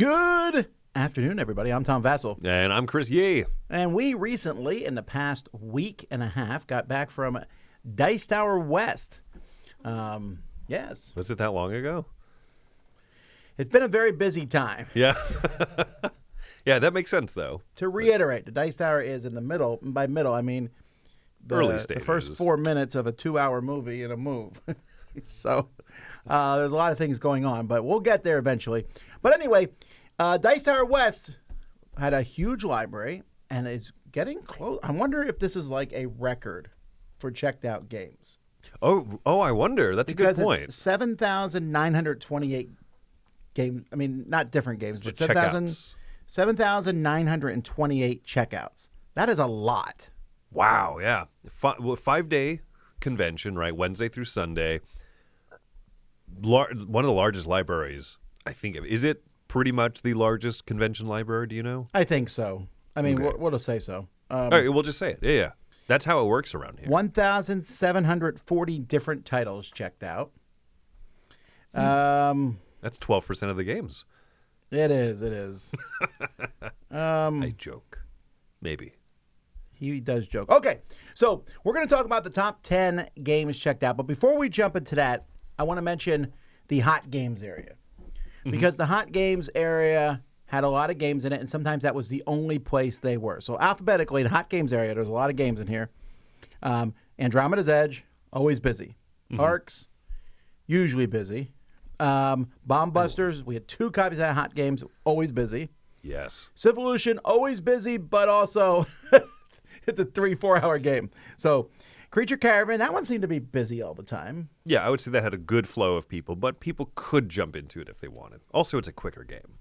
Good afternoon, everybody. I'm Tom Vasel. And I'm Chris Yee. And we recently, in the past week and a half, got back from Dice Tower West. Yes. Was it that long ago? It's been a very busy time. Yeah. Yeah, that makes sense, though. To reiterate, the Dice Tower is in the middle. And by middle, I mean Early the stages. first 4 minutes of a 2-hour movie in a move. So there's a lot of things going on, but we'll get there eventually. But anyway, Dice Tower West had a huge library and is getting close. I wonder if this is like a record for checked out games. Oh, I wonder. That's Because a good point. it's 7,928 games. I mean, not different games, but Just checkouts. 7,928 checkouts. That is a lot. Wow, yeah. 5-day convention, right? Wednesday through Sunday. One of the largest libraries, I think. Is it pretty much the largest convention library? Do you know? I think so. I mean, Okay. we'll say so. All right, we'll just say it. Yeah. That's how it works around here. 1,740 different titles checked out. That's 12% of the games. It is. I joke. Maybe. He does joke. Okay, so we're going to talk about the top 10 games checked out. But before we jump into that, I want to mention the hot games area. Because the hot games area had a lot of games in it, and sometimes that was the only place they were. So alphabetically, the hot games area, there's a lot of games in here. Andromeda's Edge, always busy. Arcs, usually busy. Bomb Busters, we had 2 copies of that hot games, always busy. Yes. Civolution, always busy, but also it's a 3-4 hour game. So Creature Caravan, that one seemed to be busy all the time. Yeah, I would say that had a good flow of people, but people could jump into it if they wanted. Also, it's a quicker game.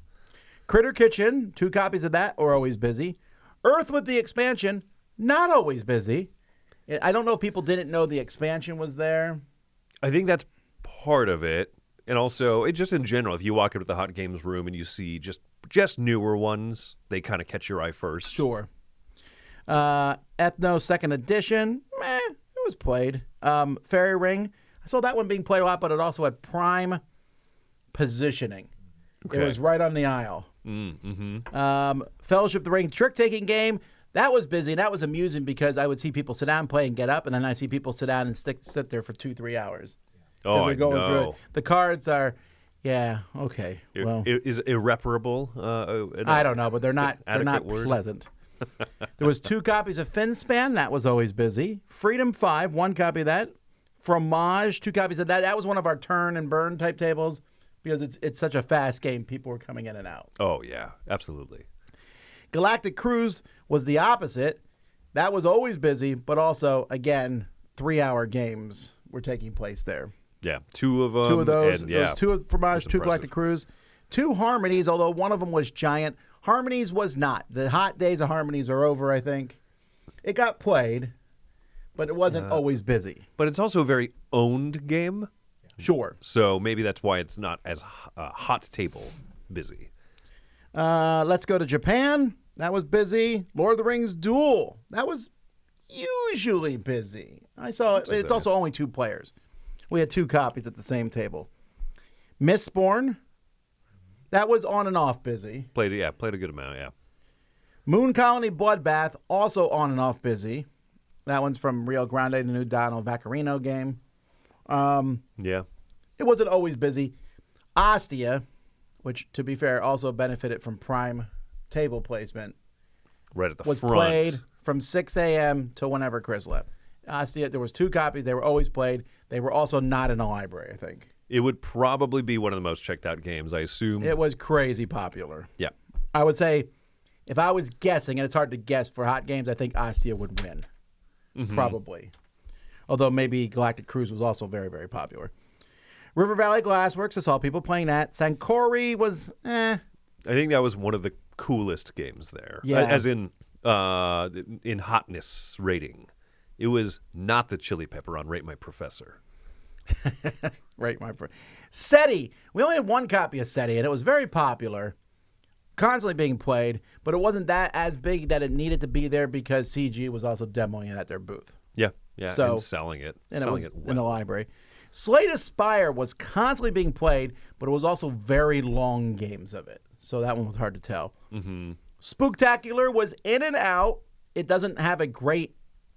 Critter Kitchen, 2 copies of that are always busy. Earth with the expansion, not always busy. I don't know if people didn't know the expansion was there. I think that's part of it. And also, it just in general, if you walk into the hot games room and you see just newer ones, they kind of catch your eye first. Sure. Ethno 2nd Edition, it was played. Fairy Ring, I saw that one being played a lot, but it also had prime positioning. Okay. It was right on the aisle. Mm-hmm. Fellowship of the Ring trick-taking game, that was busy. That was amusing because I would see people sit down, play, and get up, and then I see people sit down and sit there for 2-3 hours. Oh, I going through it. know. The cards are, okay. Well, Is irreparable? I don't know, but they're not word? pleasant. There was 2 copies of Finspan. That was always busy. Freedom 5, 1 copy of that. Fromage, 2 copies of that. That was one of our turn and burn type tables because it's such a fast game. People were coming in and out. Oh, yeah, absolutely. Galactic Cruise was the opposite. That was always busy, but also, again, 3-hour games were taking place there. Yeah, 2 of them. 2 of those. And, There was 2 of Fromage, 2 impressive. Galactic Cruise, 2 Harmonies, although one of them was giant. Harmonies was not. The hot days of Harmonies are over, I think. It got played, but it wasn't always busy. But it's also a very owned game, Sure. so maybe that's why it's not as hot table busy. Let's go to Japan. That was busy. Lord of the Rings Duel. That was usually busy. I saw it. It's also only 2 players. We had 2 copies at the same table. Mistborn. That was on and off busy. Played a good amount, yeah. Moon Colony Bloodbath, also on and off busy. That one's from Rio Grande, the new Donald Vaccarino game. Yeah. It wasn't always busy. Ostia, which, to be fair, also benefited from prime table placement, Right at the was front. played from 6 a.m. to whenever Chris left. Ostia, there was 2 copies. They were always played. They were also not in a library, I think. It would probably be one of the most checked out games, I assume. It was crazy popular. Yeah. I would say, if I was guessing, and it's hard to guess for hot games, I think Ostia would win. Probably. Although maybe Galactic Cruise was also very, very popular. River Valley Glassworks, I saw people playing that. Sankori was, I think that was one of the coolest games there. Yeah. As in hotness rating. It was not the chili pepper on Rate My Professor. Right, my friend. SETI. We only had 1 copy of SETI, and it was very popular, constantly being played, but it wasn't that as big that it needed to be there because CG was also demoing it at their booth. Yeah, So- and selling it. And selling it was well. in the library. Slay to Spire was constantly being played, but it was also very long games of it. so that one was hard to tell. Mm-hmm. Spooktacular was in and out. It doesn't have a great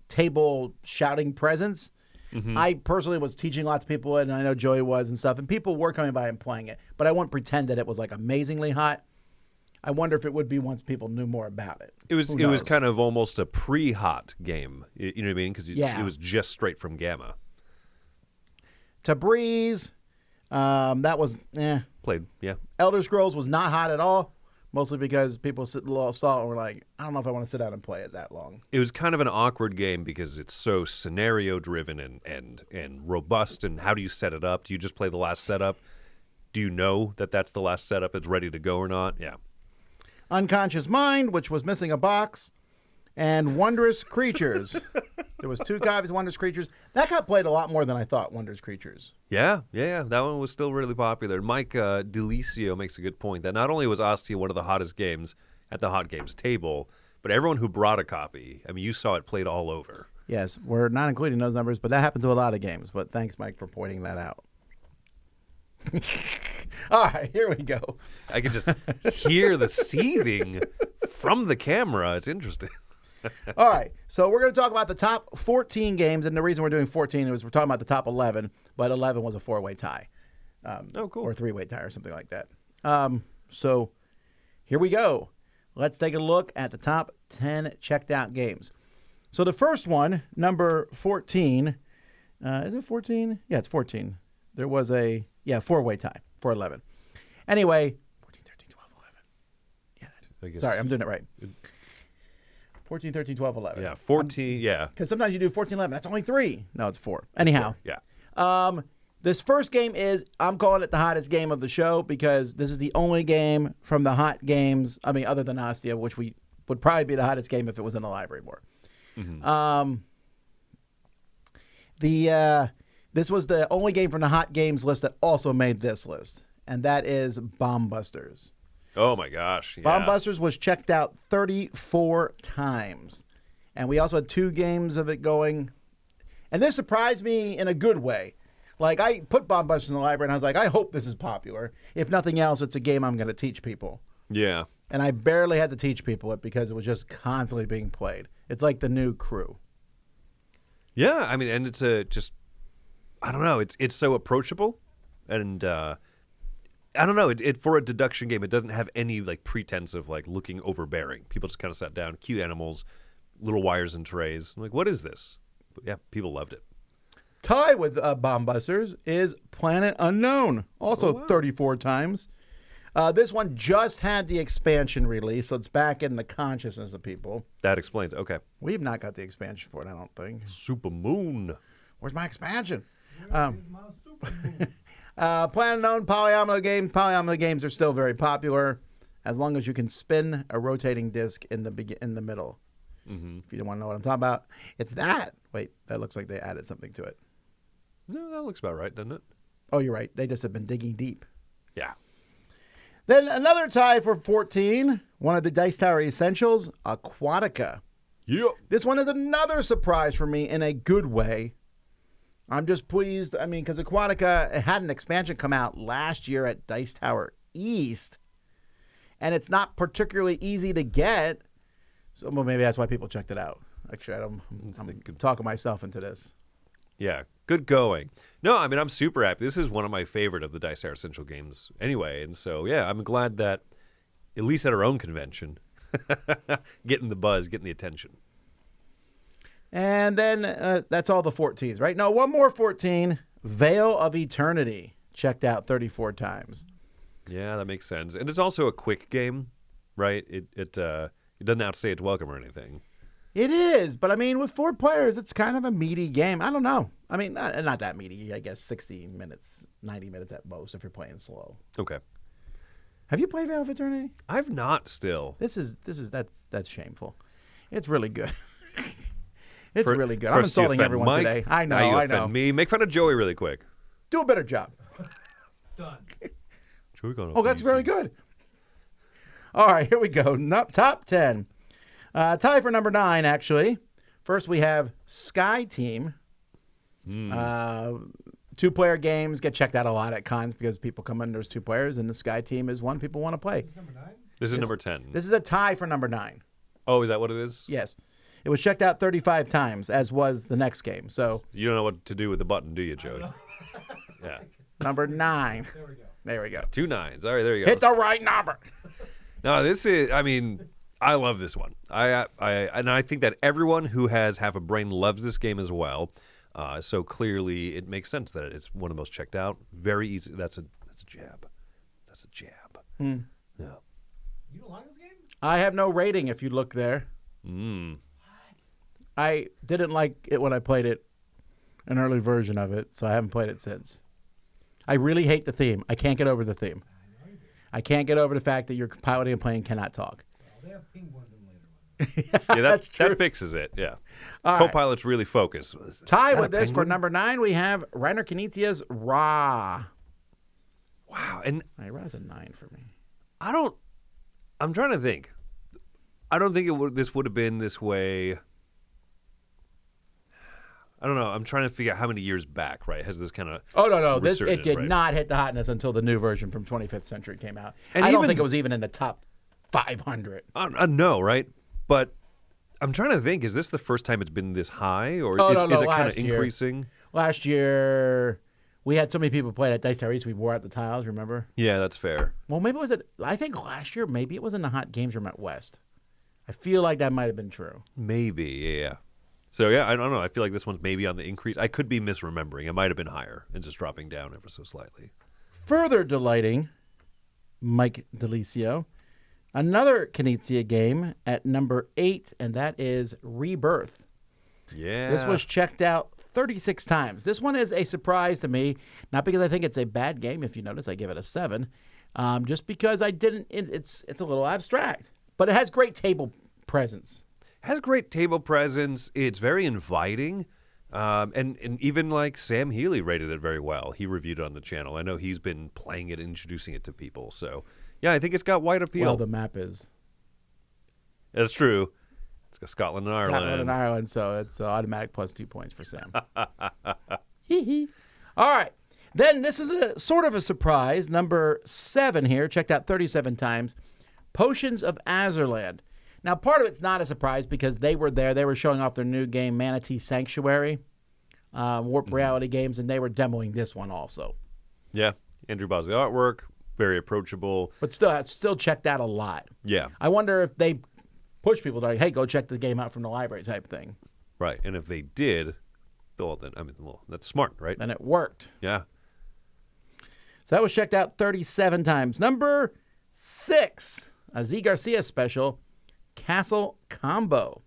table shouting presence. Mm-hmm. I personally was teaching lots of people, and I know Joey was and stuff, and people were coming by and playing it, but I wouldn't pretend that it was like amazingly hot. I wonder if it would be once people knew more about it. It was kind of almost a pre-hot game. You know what I mean? Because it was just straight from Gamma. Tabriz, that was Played, yeah. Elder Scrolls was not hot at all, mostly because people saw it and were like, I don't know if I want to sit down and play it that long. It was kind of an awkward game because it's so scenario-driven and robust, and how do you set it up? Do you just play the last setup? Do you know that that's the last setup? It's ready to go or not? Yeah. Unconscious Mind, which was missing a box, and Wondrous Creatures. There was 2 copies of Wondrous Creatures. That got played a lot more than I thought, Wondrous Creatures. Yeah. That one was still really popular. Mike Delicio makes a good point that not only was Ostia one of the hottest games at the Hot Games table, but everyone who brought a copy, I mean, you saw it played all over. Yes, we're not including those numbers, but that happened to a lot of games. But thanks, Mike, for pointing that out. All right, here we go. I can just hear the seething from the camera. It's interesting. All right, so we're going to talk about the top 14 games, and the reason we're doing 14 is we're talking about the top 11, but 11 was a 4-way tie. Cool. Or a 3-way tie or something like that. So here we go. Let's take a look at the top 10 checked out games. So the first one, number 14, is it 14? Yeah, it's 14. There was a 4-way tie for 11. Anyway, 14, 13, 12, 11. Yeah. Sorry, I'm doing it right. 14, 13, 12, 11. Yeah, 14, yeah. Because sometimes you do 14, 11. That's only 3. No, it's 4. Anyhow. 4, yeah. This first game I'm calling it the hottest game of the show because this is the only game from the hot games, I mean, other than Ostia, which would probably be the hottest game if it was in the library more. Mm-hmm. This was the only game from the hot games list that also made this list, and that is Bomb Busters. Oh, my gosh. Yeah. Bomb Busters was checked out 34 times, and we also had 2 games of it going, and this surprised me in a good way. Like, I put Bomb Busters in the library, and I was like, I hope this is popular. If nothing else, it's a game I'm going to teach people. Yeah. And I barely had to teach people it because it was just constantly being played. It's like the new Crew. Yeah, I mean, and it's I don't know. It's so approachable, and I don't know. It for a deduction game, it doesn't have any like pretense of like looking overbearing. People just kind of sat down, cute animals, little wires and trays. I'm like, what is this? But yeah, people loved it. Tie with Bomb Busters is Planet Unknown, also 34 times. This one just had the expansion release, so it's back in the consciousness of people. That explains it. Okay. We've not got the expansion for it, I don't think. Super Moon. Where's my expansion? Planet Unknown, polyomino games are still very popular as long as you can spin a rotating disc in the middle. Mm-hmm. If you don't want to know what I'm talking about, it's that. Wait, that looks like they added something to it. No, that looks about right, doesn't it? Oh, you're right. They just have been digging deep. Yeah. Then another tie for 14, one of the Dice Tower Essentials, Aquatica. Yep. This one is another surprise for me in a good way. I'm just pleased. I mean, because Aquatica had an expansion come out last year at Dice Tower East, and it's not particularly easy to get. So well, maybe that's why people checked it out. Actually, I'm talking myself into this. Yeah, good going. No, I mean, I'm super happy. This is one of my favorite of the Dice Tower Essential games anyway. And so, yeah, I'm glad that, at least at our own convention, getting the buzz, getting the attention. And then that's all the 14s, right? No, one more 14, Veil of Eternity, checked out 34 times. Yeah, that makes sense. And it's also a quick game, right? It doesn't outstay its welcome or anything. It is, but I mean, with 4 players, it's kind of a meaty game. I don't know. I mean, not that meaty. I guess 60 minutes, 90 minutes at most if you're playing slow. Okay. Have you played Veil of Eternity? I've not still. That's shameful. It's really good. It's really good. I'm insulting everyone Mike, today. I know. Now you I offend know. me. Make fun of Joey really quick. Do a better job. Done. Joey got off Oh, that's easy. very good. All right, here we go. Top 10. Tie for number 9, actually. First, we have Sky Team. 2-player games get checked out a lot at cons because people come in, there's 2 players, and the Sky Team is one people want to play. This is number 10. This is a tie for number 9. Oh, is that what it is? Yes. It was checked out 35 times, as was the next game. So You don't know what to do with the button, do you, Joey? Yeah. number 9. There we go. 2 9s. All right, there you go. Hit the right number. No, this is. I mean, I love this one. I think that everyone who has half a brain loves this game as well. So clearly, it makes sense that it's one of the most checked out. Very easy. That's a jab. That's a jab. Yeah. You don't like this game? I have no rating if you look there. I didn't like it when I played it, an early version of it, so I haven't played it since. I really hate the theme. I can't get over the theme. I can't get over the fact that you're piloting a plane cannot talk. Well, they have penguins in later ones. Yeah, That's true. that fixes it. Yeah. All right. Co-pilots really focus. Tied Is that with a this for penguin? number 9, we have Reiner Knizia's Ra. Wow. And All right, Ra's a 9 for me. I'm trying to think. I don't think this would have been this way. I don't know. I'm trying to figure out how many years back, right? Has this kind of Oh, no. It resurgence, did right? not hit the hotness until the new version from 25th Century came out. And I don't even- think it was even in the top 500. No, right? But I'm trying to think. Is this the first time it's been this high, or Oh, is no, it kind of last year. increasing? Last year, we had so many people playing at Dice Tower East, we wore out the tiles, remember? Yeah, that's fair. Well, maybe it was I think last year, maybe it was in the hot games room at West. I feel like that might have been true. Maybe, yeah. So yeah, I don't know. I feel like this one's maybe on the increase. I could be misremembering. It might have been higher and just dropping down ever so slightly. Further delighting Mike Delicio, another Knizia game at number 8, and that is Rebirth. Yeah. This was checked out 36 times. This one is a surprise to me, not because I think it's a bad game. If you notice, I give it a 7, just because I didn't. It's a little abstract, but it has great table presence. Has great table presence. It's very inviting. And even like Sam Healy rated it very well. He reviewed it on the channel. I know he's been playing it, introducing it to people. So yeah, I think it's got wide appeal. Well, the map is That's true. It's got Scotland and Ireland. Scotland and Ireland, so it's automatic plus 2 points for Sam. Hee hee. All right. Then this is a sort of a surprise. Number 7 here, checked out 37 times. Potions of Azerland. Now, part of it's not a surprise because they were there. They were showing off their new game, Manatee Sanctuary, Warp Reality Games, and they were demoing this one also. Yeah. Andrew Bosley artwork, very approachable. But still checked out a lot. Yeah. I wonder if they push people to, like, hey, go check the game out from the library type thing. Right. And if they did, well, then, that's smart, right? And it worked. Yeah. So that was checked out 37 times. Number 6, a Z Garcia special, Castle Combo.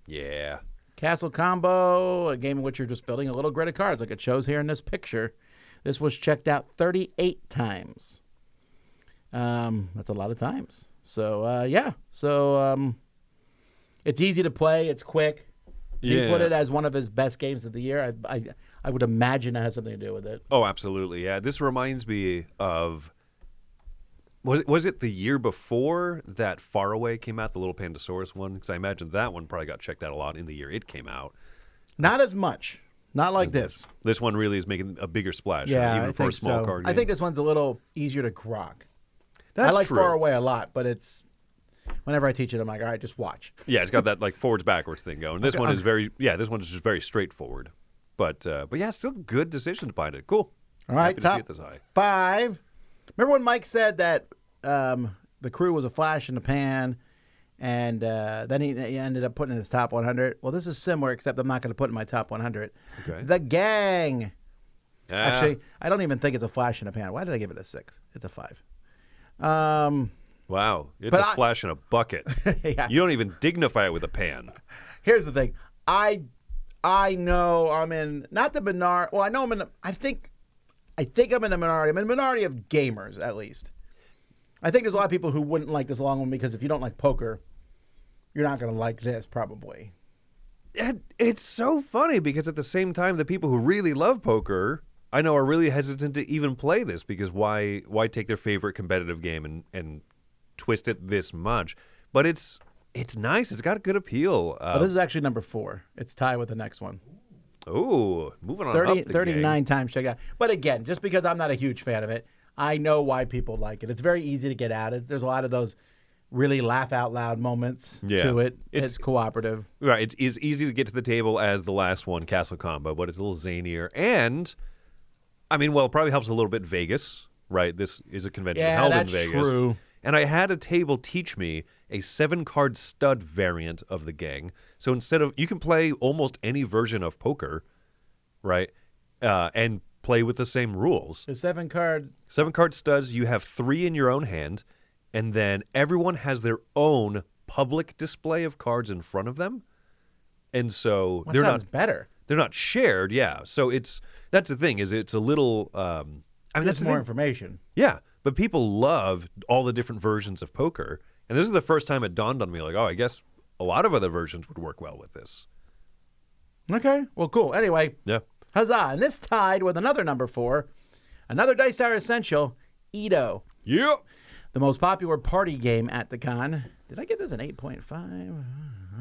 Yeah. Castle Combo, a game in which you're just building a little grid of cards like it shows here in this picture. This was checked out 38 times. That's a lot of times. So, yeah. So, it's easy to play. It's quick. He put it as one of his best games of the year. I would imagine it has something to do with it. Oh, absolutely. Yeah. This reminds me of... Was it the year before that Faraway came out, the Little Pandasaurus one? Because I imagine that one probably got checked out a lot in the year it came out. Not as much. Not like this. This one really is making a bigger splash, Yeah, even I for a think small so. card I game. think this one's a little easier to grok. That's I like true. Far Away a lot, but it's whenever I teach it, I'm like, all right, just watch. Yeah, it's got that like forwards backwards thing going. This one is this one is just very straightforward. But yeah, still good decision behind it. Cool. All right, Happy to see top it this high. 5. Remember when Mike said that the crew was a flash in the pan, and then he ended up putting in his top 100? Well, this is similar, except I'm not going to put it in my top 100. Okay. The Gang. Yeah. Actually, I don't even think it's a flash in a pan. Why did I give it a 6? It's a 5. Wow, it's But a flash in a bucket. Yeah. You don't even dignify it with a pan. Here's the thing. I know I'm in not the minority. Well, I know I'm in. I think I'm in a minority. I'm in a minority of gamers, at least. I think there's a lot of people who wouldn't like this long one because if you don't like poker, you're not going to like this probably. It's so funny because at the same time, the people who really love poker, I know, are really hesitant to even play this because why take their favorite competitive game and twist it this much? But it's nice. It's got a good appeal. But this is actually number 4. It's tied with the next one. Ooh, moving on 30, up the 39 gang. times checked out. But again, just because I'm not a huge fan of it, I know why people like it. It's very easy to get at it. There's a lot of those really laugh out loud moments to it. It's cooperative. Right, it's as easy to get to the table as the last one, Castle Combo, but it's a little zanier. And, I mean, well, it probably helps a little bit Vegas, right? This is a convention held in Vegas. True. And I had a table teach me a 7-card stud variant of the gang. So instead of, you can play almost any version of poker, right? And play with the same rules. The 7-card. 7-card studs, you have 3 in your own hand, and then everyone has their own public display of cards in front of them. And so What sounds better? they're not shared, yeah. So that's the thing, is it's a little I mean, that's That's the more thing. information. Yeah, but people love all the different versions of poker. And this is the first time it dawned on me, like, oh, I guess a lot of other versions would work well with this. Okay. Well, cool. Anyway, Yeah. huzzah. And this tied with another number 4, another Dice Tower essential, Edo, Yep. the most popular party game at the con. Did I give this an 8.5?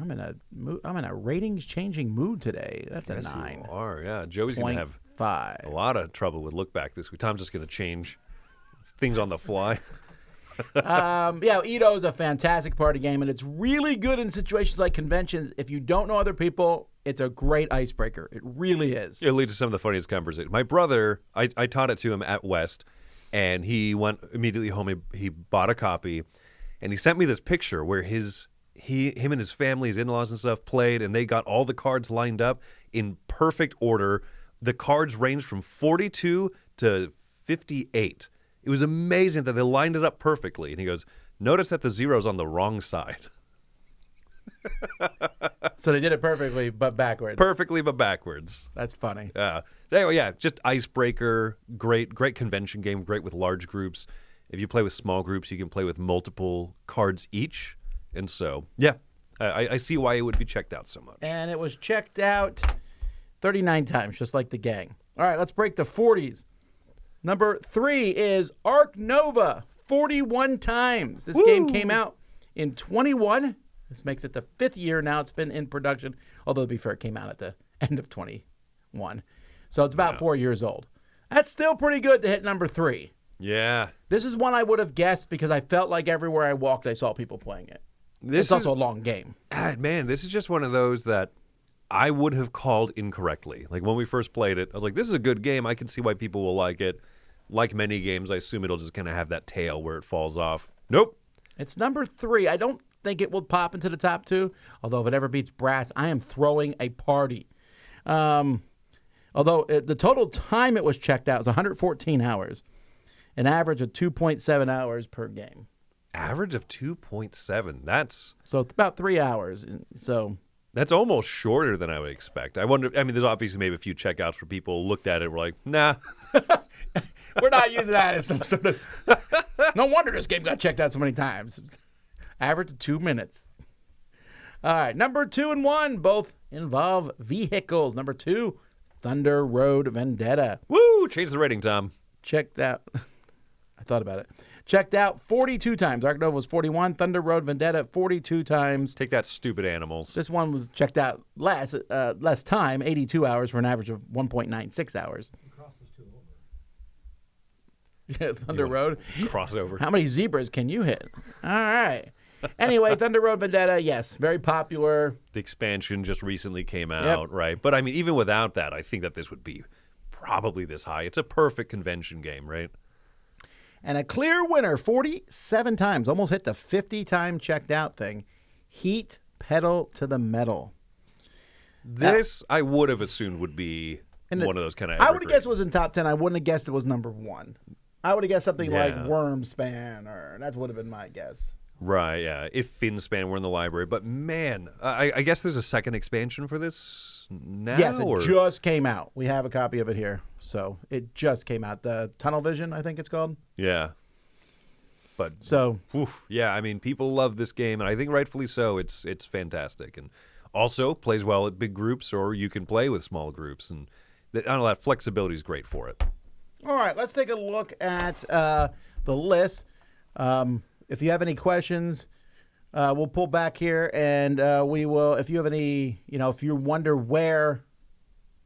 I'm in a ratings changing mood today. That's a Yes, 9. you are, yeah. Joey's going to have 5. a lot of trouble with look back this week. Tom's just going to change things on the fly. Yeah, Edo is a fantastic party game, and it's really good in situations like conventions. If you don't know other people, it's a great icebreaker. It really is. It leads to some of the funniest conversations. My brother, I taught it to him at West, and he went immediately home. He bought a copy, and he sent me this picture where him and his family, his in-laws and stuff, played, and they got all the cards lined up in perfect order. The cards ranged from 42 to 58. It was amazing that they lined it up perfectly. And he goes, notice that the zero's on the wrong side. So they did it perfectly, but backwards. Perfectly, but backwards. That's funny. So anyway, yeah, just icebreaker, great convention game, great with large groups. If you play with small groups, you can play with multiple cards each. And so, yeah, I see why it would be checked out so much. And it was checked out 39 times, just like the gang. All right, let's break the 40s. Number 3 is Arc Nova, 41 times. This game came out in 21. This makes it the 5th year now it's been in production. Although, to be fair, it came out at the end of 21. So it's about 4 years old. That's still pretty good to hit number 3. Yeah. This is one I would have guessed because I felt like everywhere I walked, I saw people playing it. It's also a long game. Man, this is just one of those that I would have called incorrectly. Like when we first played it, I was like, this is a good game. I can see why people will like it. Like many games, I assume it'll just kind of have that tail where it falls off. Nope. It's number 3. I don't think it will pop into the top 2. Although if it ever beats Brass, I am throwing a party. Although the total time it was checked out was 114 hours. An average of 2.7 hours per game. Average of 2.7. So it's about 3 hours. So That's almost shorter than I would expect. I wonder, I mean, there's obviously maybe a few checkouts where people looked at it and were like, nah. we're not using that as some sort of... No wonder this game got checked out so many times. Average of 2 minutes. All right, number 2 and 1 both involve vehicles. Number 2, Thunder Road Vendetta. Woo! Change the rating, Tom. Checked out. I thought about it. Checked out 42 times. Arc Nova was 41. Thunder Road Vendetta 42 times. Take that, stupid animals. This one was checked out less time, 82 hours for an average of 1.96 hours. Crosses 2 over. Yeah, Thunder Road. Crossover. How many zebras can you hit? All right. Anyway, Thunder Road Vendetta, yes, very popular. The expansion just recently came out, right? But I mean, even without that, I think that this would be probably this high. It's a perfect convention game, right? And a clear winner 47 times, almost hit the 50-time checked out thing. Heat Pedal to the Metal. This, I would have assumed, would be one of those kind of... I would have guessed it was in top 10. I wouldn't have guessed it was number 1. I would have guessed something like Yeah. Wormspan, or that would have been my guess. Right, yeah. If Finspan were in the library. But man, I guess there's a second expansion for this now? Yes, it or? just came out. We have a copy of it here. So it just came out. The Tunnel Vision, I think it's called. Yeah. But, So yeah, I mean, people love this game, and I think rightfully so. It's fantastic. And also plays well at big groups, or you can play with small groups. And I don't know, that flexibility is great for it. all right, let's take a look at the list. If you have any questions, we'll pull back here, and we will. If you have any, if you wonder where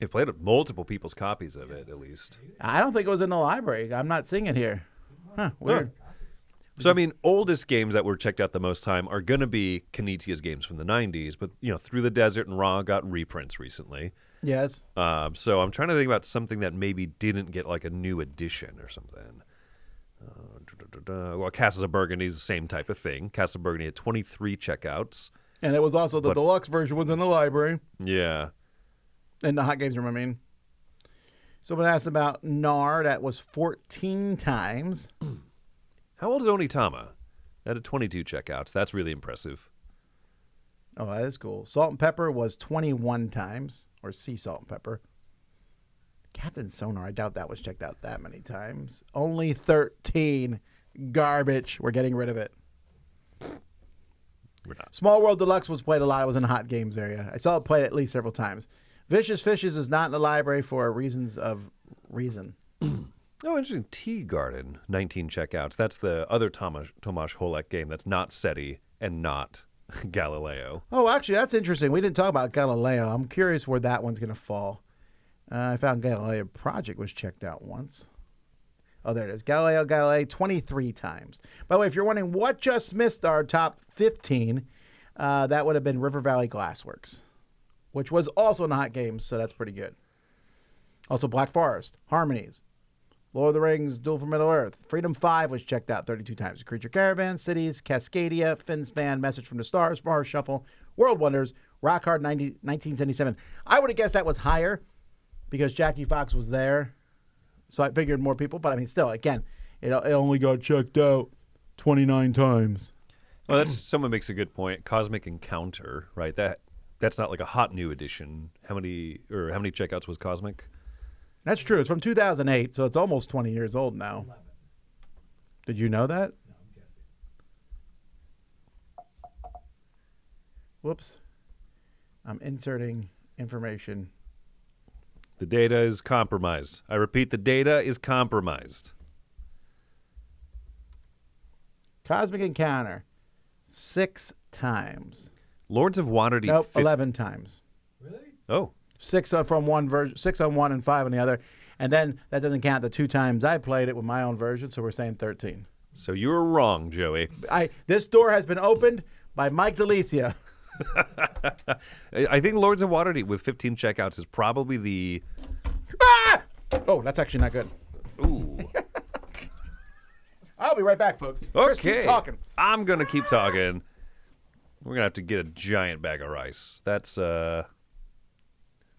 It played multiple people's copies of it, at least. I don't think it was in the library. I'm not seeing it here. Huh, weird. So, I mean, oldest games that were checked out the most time are going to be Kinetia's games from the 90s, but, Through the Desert and Raw got reprints recently. Yes. So I'm trying to think about something that maybe didn't get like a new edition or something. Well, Castles of Burgundy is the same type of thing. Castles of Burgundy had 23 checkouts. And it was also the deluxe version was in the library. Yeah. In the hot games room, I mean. Someone asked about NAR. That was 14 times. How old is Onitama? That had 22 checkouts. That's really impressive. Oh, that is cool. Salt and Pepper was 21 times, or Sea Salt and Pepper. Captain Sonar, I doubt that was checked out that many times. Only 13. Garbage. We're getting rid of it. We're not. Small World Deluxe was played a lot. It was in the hot games area. I saw it played at least several times. Vicious Fishes is not in the library for reasons of reason. Oh, interesting. Tea Garden, 19 checkouts. That's the other Tomasz Holek game that's not SETI and not Galileo. Oh, actually, that's interesting. We didn't talk about Galileo. I'm curious where that one's going to fall. I found Galileo Project was checked out once. Oh, there it is. Galileo, 23 times. By the way, if you're wondering what just missed our top 15, that would have been River Valley Glassworks, which was also in the hot games, so that's pretty good. Also, Black Forest, Harmonies, Lord of the Rings, Duel for Middle-earth. Freedom 5 was checked out 32 times. Creature Caravan, Cities, Cascadia, Finspan, Message from the Stars, Mars Shuffle, World Wonders, Rock Hard 1977. I would have guessed that was higher because Jackie Fox was there. So I figured more people. But, I mean, still, again, it only got checked out 29 times. Well, someone makes a good point. Cosmic Encounter, right? That's not like a hot new edition. How many checkouts was Cosmic? That's true. It's from 2008, so it's almost 20 years old now. 11. Did you know that? No, I'm guessing. Whoops. I'm inserting information. The data is compromised. I repeat, the data is compromised. Cosmic Encounter, 6 times. Lords of Waterdeep. Nope, 11 times. Really? Oh, 6 from one version, 6 on one and 5 on the other. And then that doesn't count the 2 times I played it with my own version, so we're saying 13. so you were wrong, Joey. This door has been opened by Mike DeLicia. I think Lords of Waterdeep with 15 checkouts is probably the... Ah! Oh, that's actually not good. Ooh. I'll be right back, folks. Chris, Okay. keep talking. I'm going to keep talking. We're going to have to get a giant bag of rice. That's a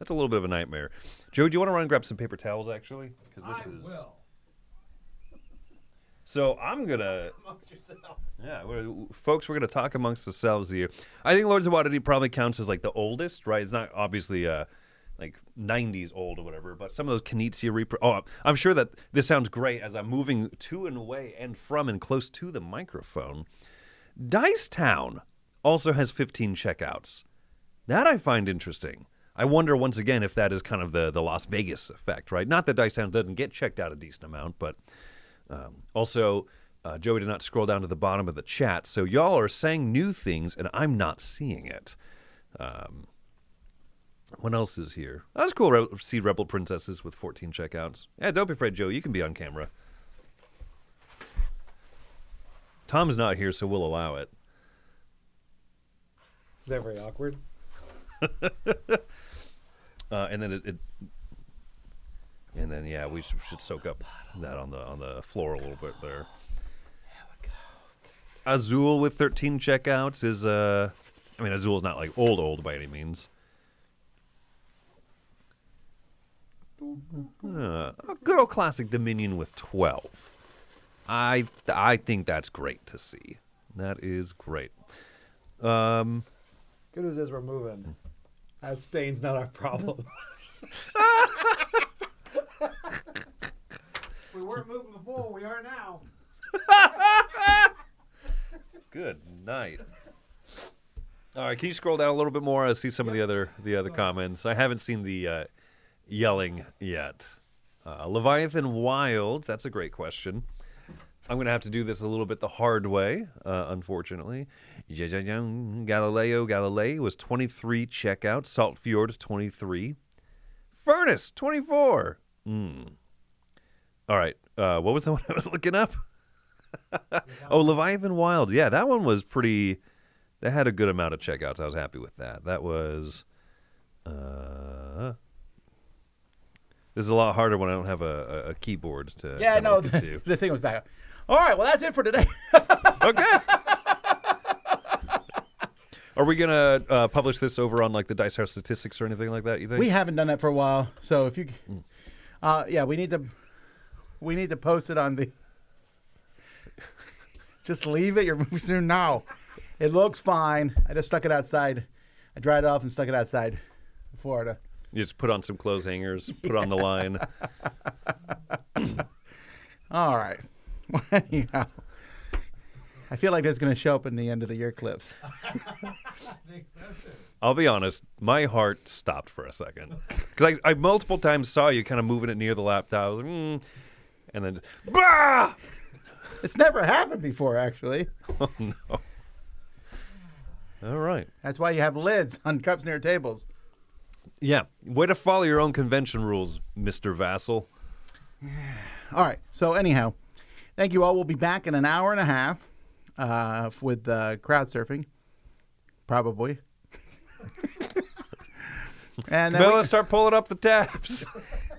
little bit of a nightmare. Joe, do you want to run and grab some paper towels, actually? Because I will. So I'm going to... Amongst yourself. Yeah, folks, we're going to talk amongst ourselves here. I think Lords of Waterdeep probably counts as like the oldest, right? It's not obviously like 90s old or whatever, but some of those Knizia I'm sure that this sounds great as I'm moving to and away and from and close to the microphone. Dice Town also has 15 checkouts. That I find interesting. I wonder once again if that is kind of the Las Vegas effect, right? Not that Dice Town doesn't get checked out a decent amount, but also... Joey did not scroll down to the bottom of the chat, so y'all are saying new things, and I'm not seeing it. What else is here? That's cool. See Rebel Princesses with 14 checkouts. Yeah, don't be afraid, Joey. You can be on camera. Tom's not here, so we'll allow it. Is that very awkward? And then and then yeah, we should soak up that on the floor a little bit there. Azul with 13 checkouts is I mean, Azul's not like old by any means. A good old classic Dominion with 12. I think that's great to see. That is great. Good news is we're moving. That stain's not our problem. We weren't moving before. We are now. Good night. All right, can you scroll down a little bit more? I see some of the other comments. I haven't seen the yelling yet. Leviathan Wilds, that's a great question. I'm going to have to do this a little bit the hard way, unfortunately. Galileo Galilei was 23 checkouts. Salt Fjord, 23. Furnace, 24. All right. What was the one I was looking up? Oh, Leviathan Wild. Yeah, that one was pretty... That had a good amount of checkouts. I was happy with that. That was... This is a lot harder when I don't have a keyboard to no, look into. the thing was back up. All right, well, that's it for today. Okay. Are we going to publish this over on like the Dice House statistics or anything like that, you think? We haven't done that for a while, so if you... yeah, we need to post it on the... Just leave it. You're moving soon now. It looks fine. I just stuck it outside. I dried it off and stuck it outside Florida. You just put on some clothes hangers, put on the line. All right. Well, anyhow, I feel like that's going to show up in the end of the year clips. I'll be honest, my heart stopped for a second. Because I multiple times saw you kind of moving it near the laptop. I was like, and then, bah! It's never happened before, actually. Oh, no. All right. That's why you have lids on cups near tables. Yeah. Way to follow your own convention rules, Mr. Vasel. All right. So anyhow, thank you all. We'll be back in an hour and a half with crowd surfing, probably. And then Well, let's start pulling up the tabs.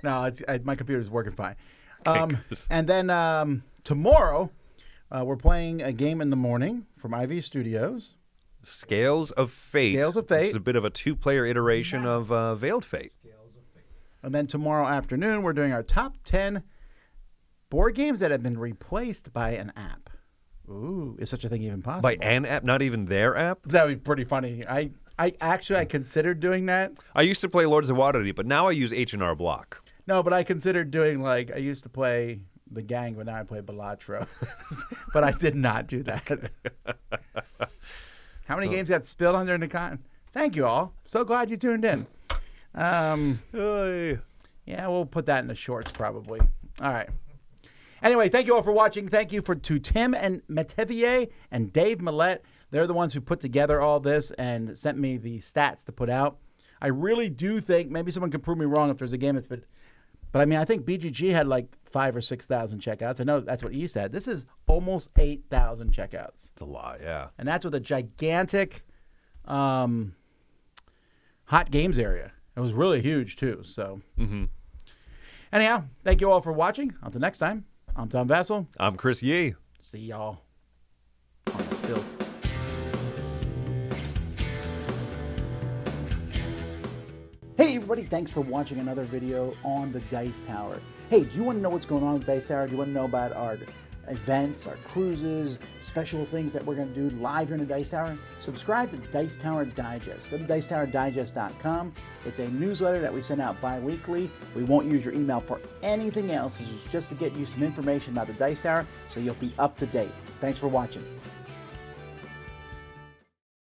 No, my computer's working fine. Okay, and then tomorrow, we're playing a game in the morning from IV Studios. Scales of Fate. Scales of Fate. It's a bit of a two-player iteration of Veiled Fate. And then tomorrow afternoon, we're doing our top 10 board games that have been replaced by an app. Ooh, is such a thing even possible? By an app, not even their app? That would be pretty funny. I considered doing that. I used to play Lords of Waterdeep, but now I use H&R Block. No, but I considered doing, I used to play The Gang, but now I play Balatro. But I did not do that. How many games got spilled on during the con? Thank you all. So glad you tuned in. Hey. Yeah, we'll put that in the shorts probably. All right. Anyway, thank you all for watching. Thank you to Tim and Metivier and Dave Millette. They're the ones who put together all this and sent me the stats to put out. I really do think, maybe someone can prove me wrong if there's a game that's been, but I mean, I think BGG had like 5,000 or 6,000 checkouts. I know that's what East had. This is almost 8,000 checkouts. It's a lot, yeah. And that's with a gigantic hot games area. It was really huge, too. So, anyhow, thank you all for watching. Until next time, I'm Tom Vasel. I'm Chris Yee. See y'all on the spill. Hey everybody, thanks for watching another video on the Dice Tower. Hey, do you want to know what's going on with Dice Tower? Do you want to know about our events, our cruises, special things that we're going to do live here in the Dice Tower? Subscribe to Dice Tower Digest. Go to dicetowerdigest.com. It's a newsletter that we send out bi-weekly. We won't use your email for anything else. This is just to get you some information about the Dice Tower so you'll be up to date. Thanks for watching.